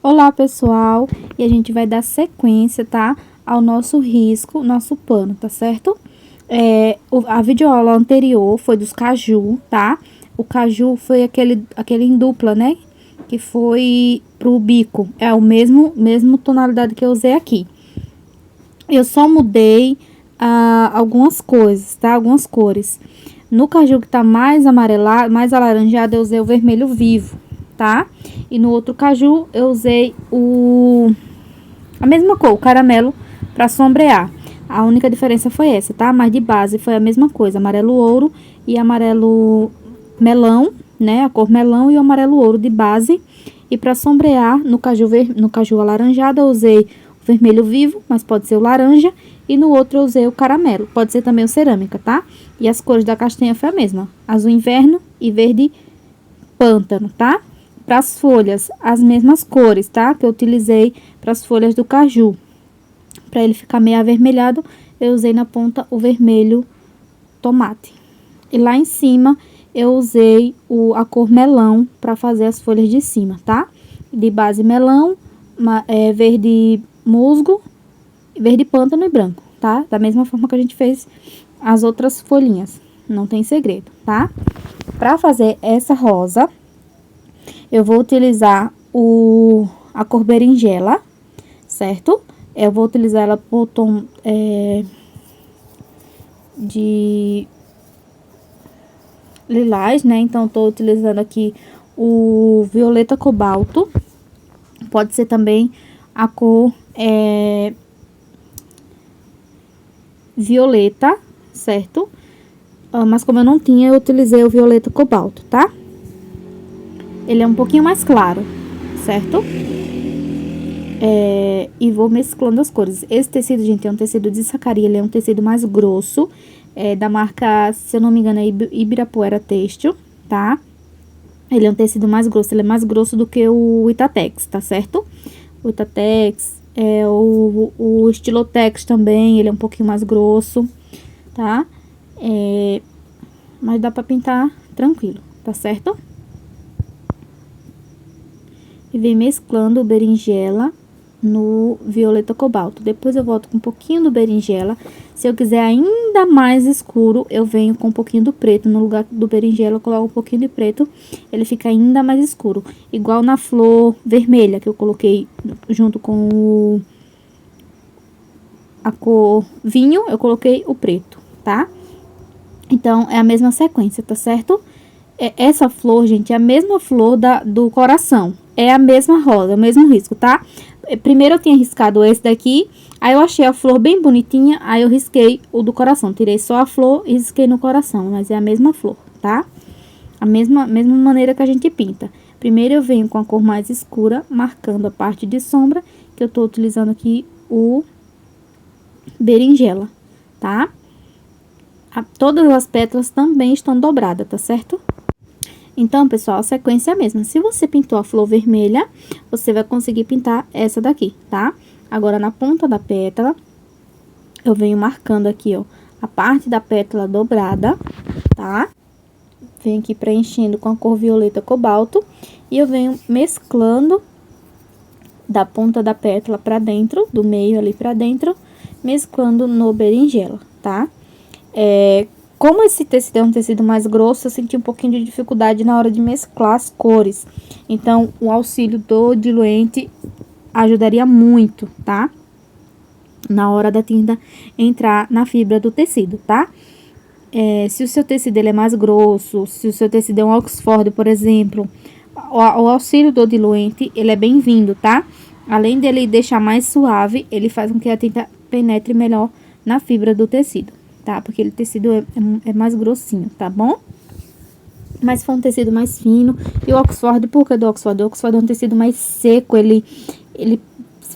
Olá, pessoal! E a gente vai dar sequência, tá? Ao nosso risco, nosso pano, tá certo? A videoaula anterior foi dos caju, tá? O caju foi aquele em dupla, né? Que foi pro bico. É o mesmo tonalidade que eu usei aqui. Eu só mudei algumas coisas, tá? Algumas cores. No caju que tá mais amarelado, mais alaranjado, eu usei o vermelho vivo, tá? E no outro caju eu usei a mesma cor, o caramelo, para sombrear. A única diferença foi essa, tá? Mas de base foi a mesma coisa, amarelo ouro e amarelo melão, né? A cor melão e o amarelo ouro de base. E para sombrear, no caju alaranjado eu usei o vermelho vivo, mas pode ser o laranja. E no outro eu usei o caramelo, pode ser também o cerâmica, tá? E as cores da castanha foi a mesma, azul inverno e verde pântano, tá? Para as folhas, as mesmas cores, tá? Que eu utilizei para as folhas do caju. Para ele ficar meio avermelhado, eu usei na ponta o vermelho tomate. E lá em cima, eu usei a cor melão para fazer as folhas de cima, tá? De base melão, verde musgo, verde pântano e branco, tá? Da mesma forma que a gente fez as outras folhinhas. Não tem segredo, tá? Para fazer essa rosa, eu vou utilizar a cor berinjela, certo? Eu vou utilizar ela por tom de lilás, né? Então, tô utilizando aqui o violeta cobalto. Pode ser também a cor violeta, certo? Mas como eu não tinha, eu utilizei o violeta cobalto, tá? Ele é um pouquinho mais claro, certo? E vou mesclando as cores. Esse tecido, gente, é um tecido de sacaria, ele é um tecido mais grosso, da marca, se eu não me engano, é Ibirapuera Têxtil, tá? Ele é um tecido mais grosso, ele é mais grosso do que o Itatex, tá certo? O Itatex, o Estilotex também, ele é um pouquinho mais grosso, tá? Mas dá pra pintar tranquilo, tá certo? E vem mesclando o berinjela no violeta cobalto. Depois eu volto com um pouquinho do berinjela. Se eu quiser ainda mais escuro, eu venho com um pouquinho do preto. No lugar do berinjela, eu coloco um pouquinho de preto. Ele fica ainda mais escuro. Igual na flor vermelha, que eu coloquei junto com a cor vinho, eu coloquei o preto, tá? Então, é a mesma sequência, tá certo? Essa flor, gente, é a mesma flor do coração. É a mesma rosa, o mesmo risco, tá? Primeiro eu tinha riscado esse daqui, aí eu achei a flor bem bonitinha, aí eu risquei o do coração. Tirei só a flor e risquei no coração, mas é a mesma flor, tá? A mesma maneira que a gente pinta. Primeiro eu venho com a cor mais escura, marcando a parte de sombra, que eu tô utilizando aqui o berinjela, tá? Todas as pétalas também estão dobradas, tá certo? Então, pessoal, a sequência é a mesma. Se você pintou a flor vermelha, você vai conseguir pintar essa daqui, tá? Agora, na ponta da pétala, eu venho marcando aqui, ó, a parte da pétala dobrada, tá? Venho aqui preenchendo com a cor violeta cobalto e eu venho mesclando da ponta da pétala pra dentro, do meio ali pra dentro, mesclando no berinjela, tá? Como esse tecido é um tecido mais grosso, eu senti um pouquinho de dificuldade na hora de mesclar as cores. Então, o auxílio do diluente ajudaria muito, tá? Na hora da tinta entrar na fibra do tecido, tá? Se o seu tecido ele é mais grosso, se o seu tecido é um Oxford, por exemplo, o auxílio do diluente, ele é bem-vindo, tá? Além dele deixar mais suave, ele faz com que a tinta penetre melhor na fibra do tecido, tá? Porque o tecido é mais grossinho, tá bom? Mas se for um tecido mais fino, e o Oxford, por que do Oxford? O Oxford é um tecido mais seco, ele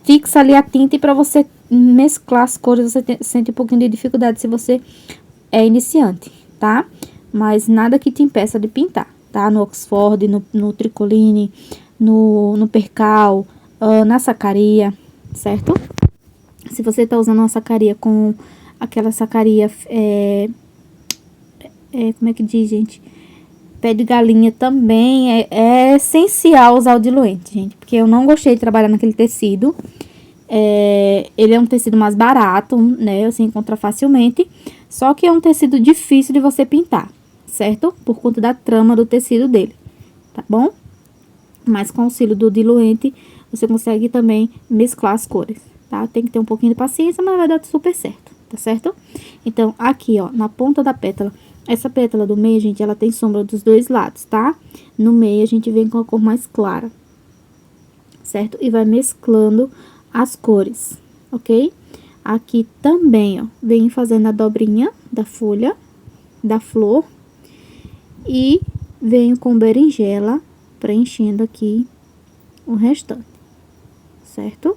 fixa ali a tinta e pra você mesclar as cores, você sente um pouquinho de dificuldade se você é iniciante, tá? Mas nada que te impeça de pintar, tá? No Oxford, no Tricoline, no Percal, na sacaria, certo? Se você tá usando uma sacaria com aquela sacaria, como é que diz, gente? Pé de galinha também é essencial usar o diluente, gente. Porque eu não gostei de trabalhar naquele tecido. Ele é um tecido mais barato, né? Você encontra facilmente. Só que é um tecido difícil de você pintar, certo? Por conta da trama do tecido dele, tá bom? Mas com o auxílio do diluente, você consegue também mesclar as cores, tá? Tem que ter um pouquinho de paciência, mas vai dar super certo, tá certo? Então, aqui, ó, na ponta da pétala, essa pétala do meio, gente, ela tem sombra dos dois lados, tá? No meio, a gente vem com a cor mais clara, certo? E vai mesclando as cores, ok? Aqui também, ó, vem fazendo a dobrinha da folha, da flor. E venho com berinjela, preenchendo aqui o restante, certo?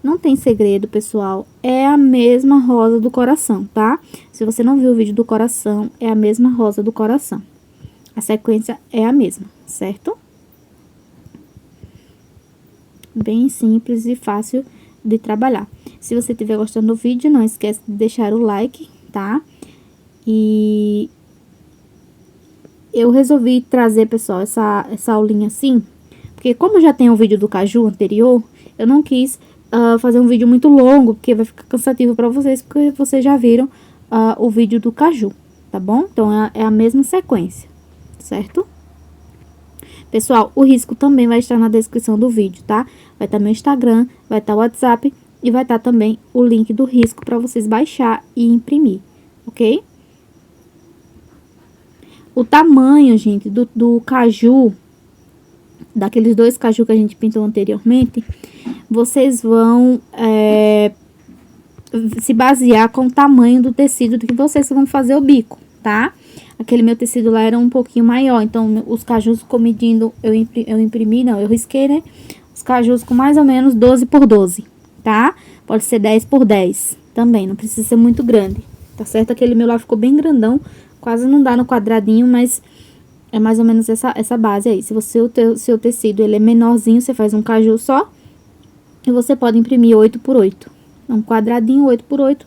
Não tem segredo, pessoal, é a mesma rosa do coração, tá? Se você não viu o vídeo do coração, é a mesma rosa do coração. A sequência é a mesma, certo? Bem simples e fácil de trabalhar. Se você estiver gostando do vídeo, não esquece de deixar o like, tá? E eu resolvi trazer, pessoal, essa aulinha assim, porque como já tem um vídeo do caju anterior, eu não quis fazer um vídeo muito longo, porque vai ficar cansativo pra vocês, porque vocês já viram o vídeo do caju, tá bom? Então, é a mesma sequência, certo? Pessoal, o risco também vai estar na descrição do vídeo, tá? Vai estar meu Instagram, vai estar o WhatsApp e vai estar também o link do risco pra vocês baixar e imprimir, ok? O tamanho, gente, do caju, daqueles dois caju que a gente pintou anteriormente, vocês vão se basear com o tamanho do tecido que vocês vão fazer o bico, tá? Aquele meu tecido lá era um pouquinho maior, então os cajus ficou medindo, eu risquei, né? Os cajus com mais ou menos 12 por 12, tá? Pode ser 10 por 10 também, não precisa ser muito grande, tá certo? Aquele meu lá ficou bem grandão, quase não dá no quadradinho, mas é mais ou menos essa base aí. Se você, seu tecido ele é menorzinho, você faz um caju só. E você pode imprimir 8 por 8. Um quadradinho 8 por 8,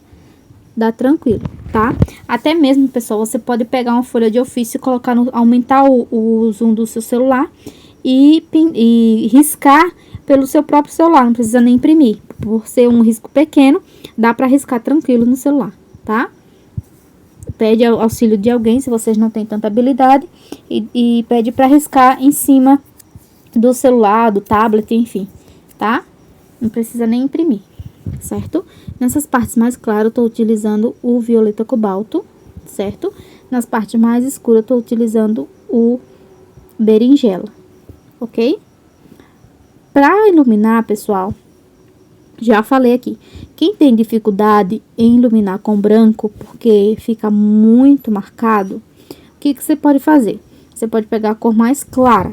dá tranquilo, tá? Até mesmo, pessoal, você pode pegar uma folha de ofício e colocar aumentar o zoom do seu celular e riscar pelo seu próprio celular, não precisa nem imprimir. Por ser um risco pequeno, dá pra riscar tranquilo no celular, tá? Pede auxílio de alguém, se vocês não têm tanta habilidade, e pede para riscar em cima do celular, do tablet, enfim, tá? Não precisa nem imprimir, certo? Nessas partes mais claras, eu tô utilizando o violeta cobalto, certo? Nas partes mais escuras, eu tô utilizando o berinjela, ok? Para iluminar, pessoal, já falei aqui, quem tem dificuldade em iluminar com branco, porque fica muito marcado, o que você pode fazer? Você pode pegar a cor mais clara.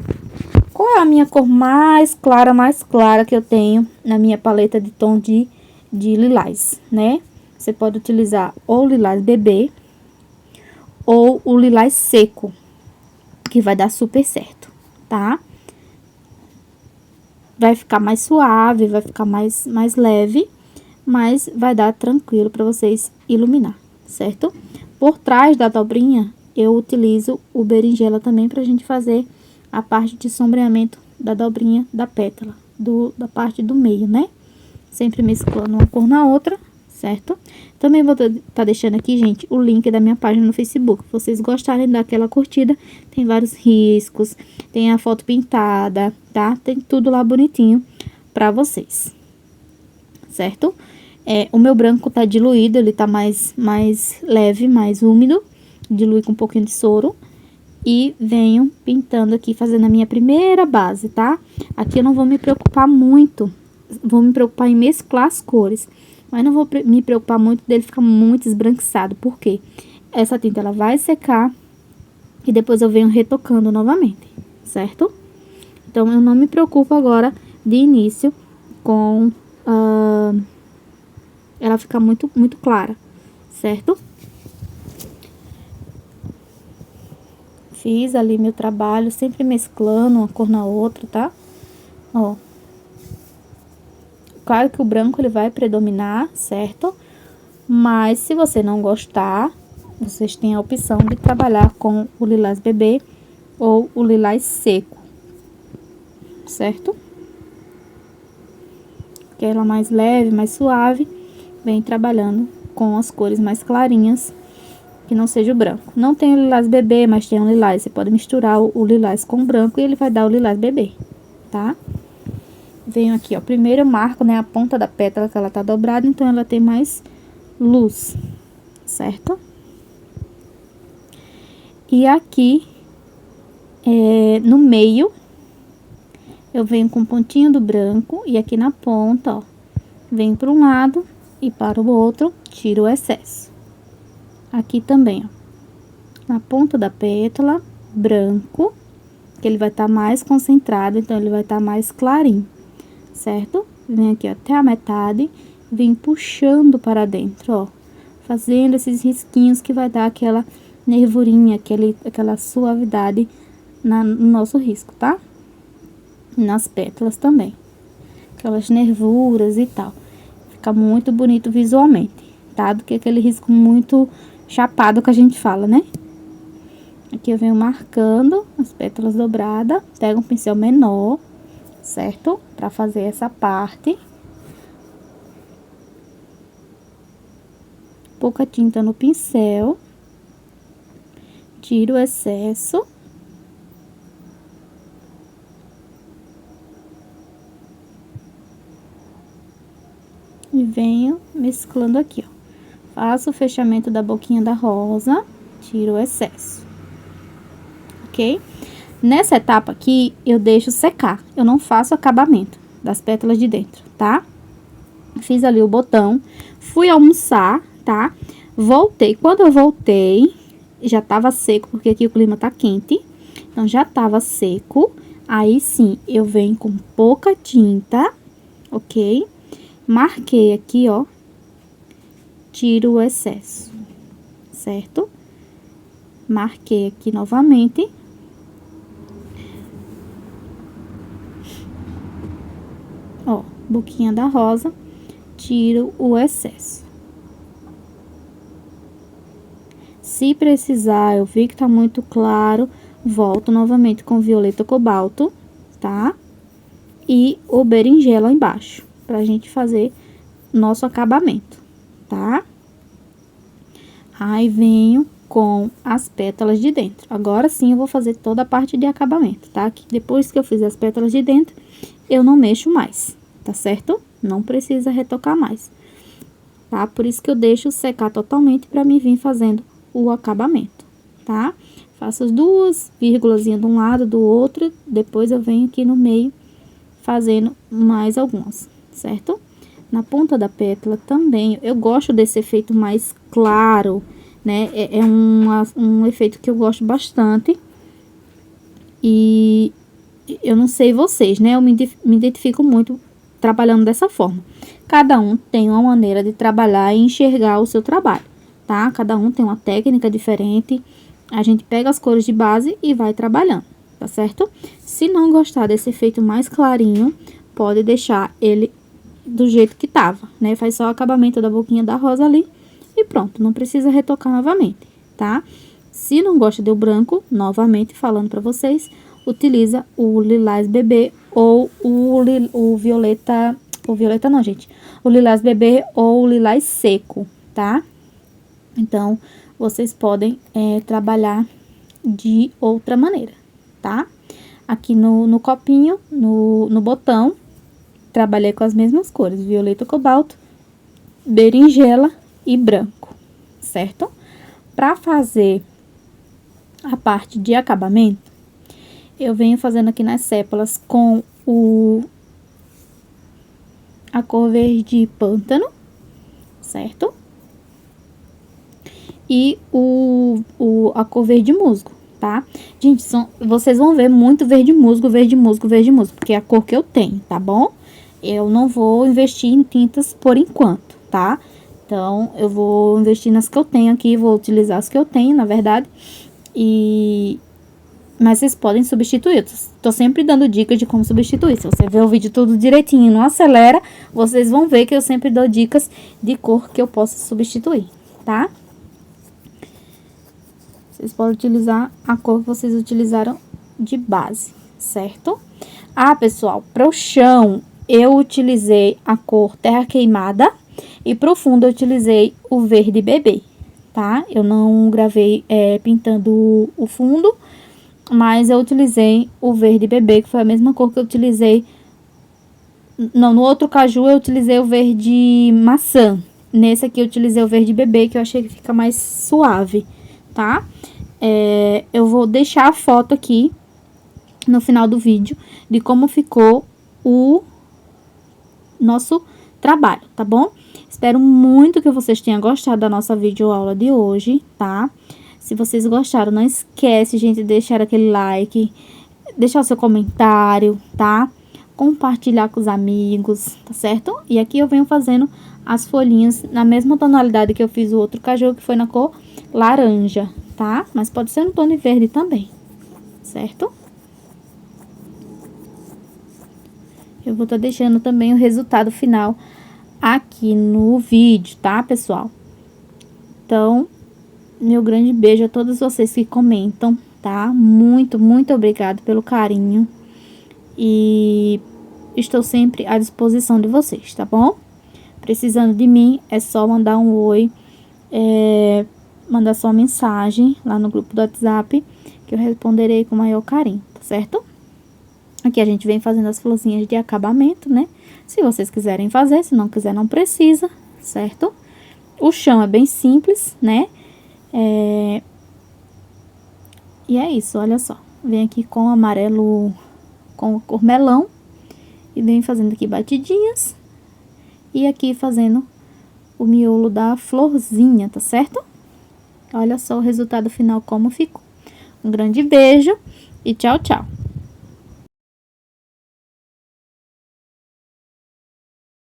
Qual é a minha cor mais clara que eu tenho na minha paleta de tom de lilás, né? Você pode utilizar ou o lilás bebê ou o lilás seco, que vai dar super certo, tá? Vai ficar mais suave, vai ficar mais leve, mas vai dar tranquilo para vocês iluminar, certo? Por trás da dobrinha, eu utilizo o berinjela também pra gente fazer a parte de sombreamento da dobrinha da pétala, da parte do meio, né? Sempre mesclando uma cor na outra, certo? Também vou tá deixando aqui, gente, o link da minha página no Facebook. Se vocês gostarem daquela curtida, tem vários riscos, tem a foto pintada, tá? Tem tudo lá bonitinho pra vocês, certo? O meu branco tá diluído, ele tá mais leve, mais úmido. Dilui com um pouquinho de soro. E venho pintando aqui, fazendo a minha primeira base, tá? Aqui eu não vou me preocupar muito, vou me preocupar em mesclar as cores. Mas não vou me preocupar muito dele ficar muito esbranquiçado, porque essa tinta ela vai secar e depois eu venho retocando novamente, certo? Então, eu não me preocupo agora de início com ela ficar muito clara, certo? Fiz ali meu trabalho, sempre mesclando uma cor na outra, tá? Ó. Claro que o branco ele vai predominar, certo? Mas se você não gostar, vocês têm a opção de trabalhar com o lilás bebê ou o lilás seco, certo? Que ela é mais leve, mais suave, vem trabalhando com as cores mais clarinhas, que não seja o branco. Não tem o lilás bebê, mas tem um lilás, você pode misturar o lilás com o branco e ele vai dar o lilás bebê, tá? Venho aqui, ó, primeiro eu marco, né, a ponta da pétala que ela tá dobrada, então ela tem mais luz, certo? E aqui, no meio, eu venho com o pontinho do branco e aqui na ponta, ó, venho para um lado e para o outro, tiro o excesso. Aqui também, ó, na ponta da pétala, branco, que ele vai estar mais concentrado, então ele vai estar mais clarinho, certo? Vem aqui, ó, até a metade, vem puxando para dentro, ó, fazendo esses risquinhos que vai dar aquela nervurinha, aquela suavidade no nosso risco, tá? Nas pétalas também, aquelas nervuras e tal, fica muito bonito visualmente, tá? Do que aquele risco muito chapado que a gente fala, né? Aqui eu venho marcando as pétalas dobradas, pego um pincel menor, certo? Pra fazer essa parte. Pouca tinta no pincel. Tiro o excesso. E venho mesclando aqui, ó. Faço o fechamento da boquinha da rosa, tiro o excesso, ok? Nessa etapa aqui, eu deixo secar, eu não faço acabamento das pétalas de dentro, tá? Fiz ali o botão, fui almoçar, tá? Voltei, quando eu voltei, já tava seco, porque aqui o clima tá quente, então já tava seco. Aí sim, eu venho com pouca tinta, ok? Marquei aqui, ó. Tiro o excesso, certo? Marquei aqui novamente. Ó, boquinha da rosa, tiro o excesso. Se precisar, eu vi que tá muito claro, volto novamente com violeta cobalto, tá? E o berinjela embaixo, pra gente fazer nosso acabamento, tá? Aí venho com as pétalas de dentro. Agora sim eu vou fazer toda a parte de acabamento, tá? Que depois que eu fizer as pétalas de dentro, eu não mexo mais, tá certo? Não precisa retocar mais, tá? Por isso que eu deixo secar totalmente pra mim vir fazendo o acabamento, tá? Faço as duas vírgulazinhas de um lado, do outro, depois eu venho aqui no meio fazendo mais algumas, certo? Na ponta da pétala também, eu gosto desse efeito mais claro, né? É um efeito que eu gosto bastante. E eu não sei vocês, né? Eu me identifico muito trabalhando dessa forma. Cada um tem uma maneira de trabalhar e enxergar o seu trabalho, tá? Cada um tem uma técnica diferente. A gente pega as cores de base e vai trabalhando, tá certo? Se não gostar desse efeito mais clarinho, pode deixar ele do jeito que tava, né? Faz só o acabamento da boquinha da rosa ali e pronto, não precisa retocar novamente, tá? Se não gosta do branco, novamente falando pra vocês, utiliza o lilás bebê ou o violeta não, gente, o lilás bebê ou o lilás seco, tá? Então, vocês podem trabalhar de outra maneira, tá? Aqui no copinho, no botão, trabalhei com as mesmas cores, violeta cobalto, berinjela e branco, certo? Pra fazer a parte de acabamento, eu venho fazendo aqui nas sépalas com a cor verde pântano, certo? E a cor verde musgo, tá? Gente, vocês vão ver muito verde musgo, porque é a cor que eu tenho, tá bom? Eu não vou investir em tintas por enquanto, tá? Então, eu vou investir nas que eu tenho aqui, vou utilizar as que eu tenho, na verdade. Mas vocês podem substituir. Tô sempre dando dicas de como substituir. Se você ver o vídeo tudo direitinho, não acelera, vocês vão ver que eu sempre dou dicas de cor que eu posso substituir, tá? Vocês podem utilizar a cor que vocês utilizaram de base, certo? Ah, pessoal, para o chão, eu utilizei a cor terra queimada e para o fundo eu utilizei o verde bebê, tá? Eu não gravei pintando o fundo, mas eu utilizei o verde bebê, que foi a mesma cor que eu utilizei. Não, no outro caju eu utilizei o verde maçã. Nesse aqui eu utilizei o verde bebê, que eu achei que fica mais suave, tá? Eu vou deixar a foto aqui no final do vídeo de como ficou o nosso trabalho, tá bom? Espero muito que vocês tenham gostado da nossa videoaula de hoje, tá? Se vocês gostaram, não esquece, gente, de deixar aquele like, deixar o seu comentário, tá? Compartilhar com os amigos, tá certo? E aqui eu venho fazendo as folhinhas na mesma tonalidade que eu fiz o outro caju, que foi na cor laranja, tá? Mas pode ser no tom de verde também, certo? Eu vou estar deixando também o resultado final aqui no vídeo, tá, pessoal? Então, meu grande beijo a todos vocês que comentam, tá? Muito, muito obrigado pelo carinho. E estou sempre à disposição de vocês, tá bom? Precisando de mim, é só mandar um oi, mandar sua mensagem lá no grupo do WhatsApp, que eu responderei com o maior carinho, tá certo? Aqui a gente vem fazendo as florzinhas de acabamento, né? Se vocês quiserem fazer, se não quiser, não precisa, certo? O chão é bem simples, né? E é isso, olha só. Vem aqui com amarelo, com a cor melão. E vem fazendo aqui batidinhas. E aqui fazendo o miolo da florzinha, tá certo? Olha só o resultado final como ficou. Um grande beijo e tchau, tchau.